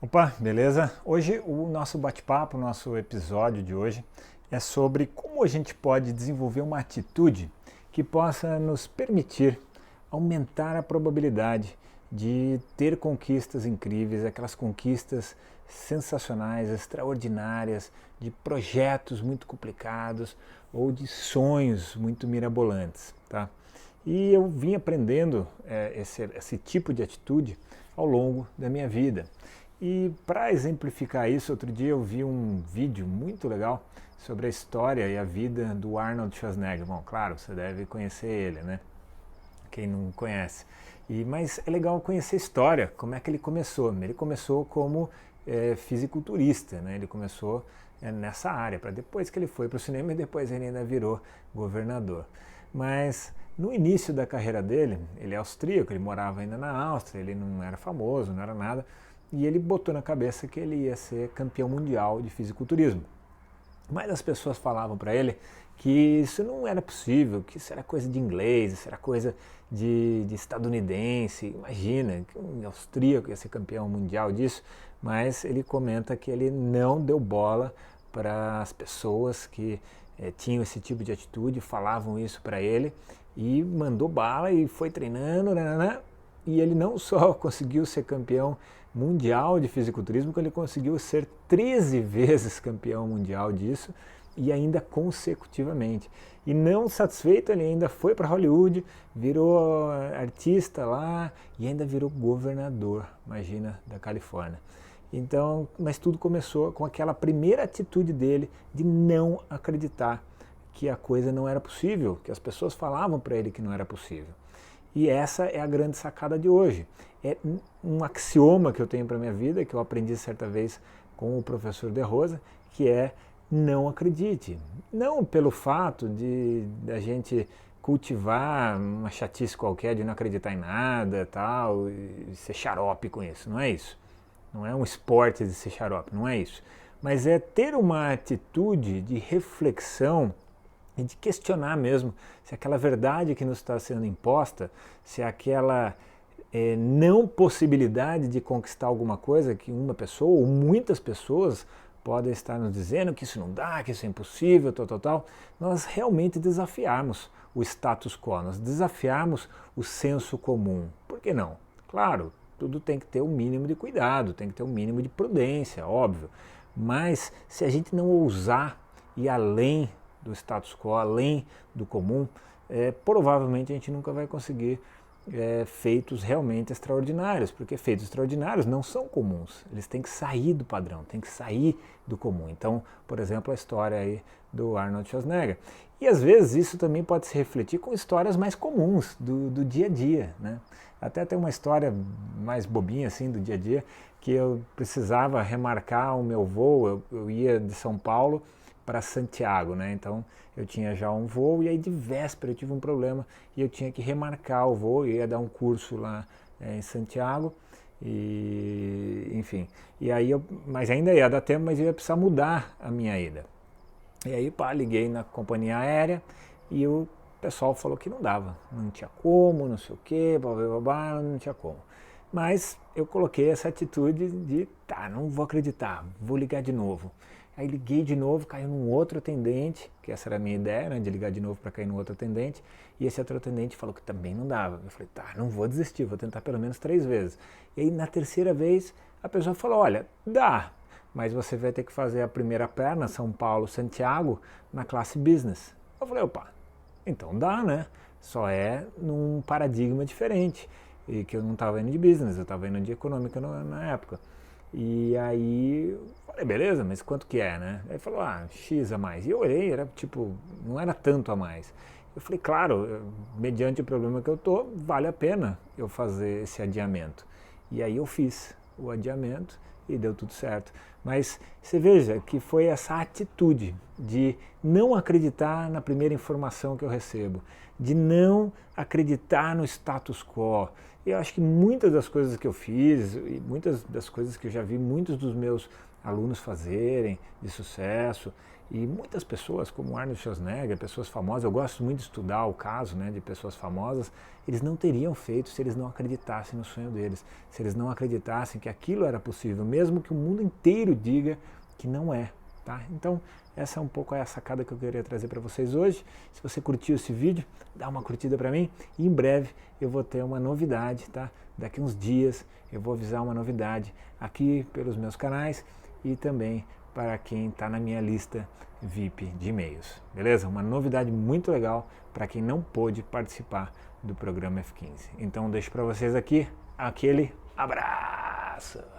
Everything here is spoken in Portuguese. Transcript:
Opa, beleza? Hoje o nosso bate-papo, o nosso episódio de hoje é sobre como a gente pode desenvolver uma atitude que possa nos permitir aumentar a probabilidade de ter conquistas incríveis, aquelas conquistas sensacionais, extraordinárias, de projetos muito complicados ou de sonhos muito mirabolantes, tá? E eu vim aprendendo esse tipo de atitude ao longo da minha vida. E para exemplificar isso, outro dia eu vi um vídeo muito legal sobre a história e a vida do Arnold Schwarzenegger. Bom, claro, você deve conhecer ele, né? Quem não conhece. Mas é legal conhecer a história, como é que ele começou. Ele começou como fisiculturista, né? Ele começou nessa área, para depois que ele foi para o cinema e depois ele ainda virou governador. Mas no início da carreira dele, ele é austríaco, ele morava ainda na Áustria, ele não era famoso, não era nada, e ele botou na cabeça que ele ia ser campeão mundial de fisiculturismo. Mas as pessoas falavam para ele que isso não era possível, que isso era coisa de inglês, isso era coisa de estadunidense. Imagina, que um austríaco ia ser campeão mundial disso. Mas ele comenta que ele não deu bola para as pessoas que tinham esse tipo de atitude, falavam isso para ele e mandou bala e foi treinando, né? E ele não só conseguiu ser campeão mundial de fisiculturismo, como ele conseguiu ser 13 vezes campeão mundial disso e ainda consecutivamente. E não satisfeito, ele ainda foi para Hollywood, virou artista lá e ainda virou governador, imagina, da Califórnia. Então, mas tudo começou com aquela primeira atitude dele de não acreditar que a coisa não era possível, que as pessoas falavam para ele que não era possível. E essa é a grande sacada de hoje. É um axioma que eu tenho para a minha vida, que eu aprendi certa vez com o professor De Rosa, que é não acredite. Não pelo fato de a gente cultivar uma chatice qualquer de não acreditar em nada, tal, e ser xarope com isso, não é isso. Não é um esporte de ser xarope, não é isso. Mas é ter uma atitude de reflexão e de questionar mesmo se aquela verdade que nos está sendo imposta, se aquela não possibilidade de conquistar alguma coisa que uma pessoa ou muitas pessoas podem estar nos dizendo que isso não dá, que isso é impossível, tal, nós realmente desafiarmos o status quo, nós desafiarmos o senso comum. Por que não? Claro, tudo tem que ter um mínimo de cuidado, tem que ter um mínimo de prudência, óbvio. Mas se a gente não ousar ir além do status quo, além do comum, provavelmente a gente nunca vai conseguir feitos realmente extraordinários, porque feitos extraordinários não são comuns, eles têm que sair do padrão, têm que sair do comum. Então, por exemplo, a história aí do Arnold Schwarzenegger. E às vezes isso também pode se refletir com histórias mais comuns do dia a dia, né? Até tem uma história mais bobinha assim do dia a dia, que eu precisava remarcar o meu voo, eu ia de São Paulo para Santiago, né? Então eu tinha já um voo e aí de véspera eu tive um problema e eu tinha que remarcar o voo, eu ia dar um curso lá em Santiago e enfim. E aí mas ainda ia dar tempo, mas eu ia precisar mudar a minha ida. E aí pá, liguei na companhia aérea e o pessoal falou que não dava, não tinha como, não sei o que, blá, não tinha como. Mas eu coloquei essa atitude de, tá, não vou acreditar, vou ligar de novo. Aí liguei de novo, caiu num outro atendente, que essa era a minha ideia, né, de ligar de novo para cair num outro atendente, e esse outro atendente falou que também não dava. Eu falei, tá, não vou desistir, vou tentar pelo menos 3 vezes. E aí na terceira vez a pessoa falou, olha, dá, mas você vai ter que fazer a primeira perna, São Paulo, Santiago, na classe business. Eu falei, opa, então dá, né? Só é num paradigma diferente, e que eu não estava indo de business, eu estava indo de econômica na época. E aí, falei, beleza, mas quanto que é, né? Aí falou, X a mais. E eu olhei, era tipo, não era tanto a mais. Eu falei, claro, mediante o problema que eu tô, vale a pena eu fazer esse adiamento. E aí eu fiz o adiamento e deu tudo certo. Mas você veja que foi essa atitude de não acreditar na primeira informação que eu recebo, de não acreditar no status quo. eu acho que muitas das coisas que eu fiz e muitas das coisas que eu já vi muitos dos meus alunos fazerem de sucesso e muitas pessoas como Arnold Schwarzenegger, pessoas famosas, eu gosto muito de estudar o caso, né, de pessoas famosas, eles não teriam feito se eles não acreditassem no sonho deles, se eles não acreditassem que aquilo era possível, mesmo que o mundo inteiro diga que não é. Tá? Então, essa é um pouco a sacada que eu queria trazer para vocês hoje. Se você curtiu esse vídeo, dá uma curtida para mim e em breve eu vou ter uma novidade, tá? Daqui uns dias eu vou avisar uma novidade aqui pelos meus canais e também para quem está na minha lista VIP de e-mails, beleza? Uma novidade muito legal para quem não pôde participar do programa F15. Então, deixo para vocês aqui aquele abraço!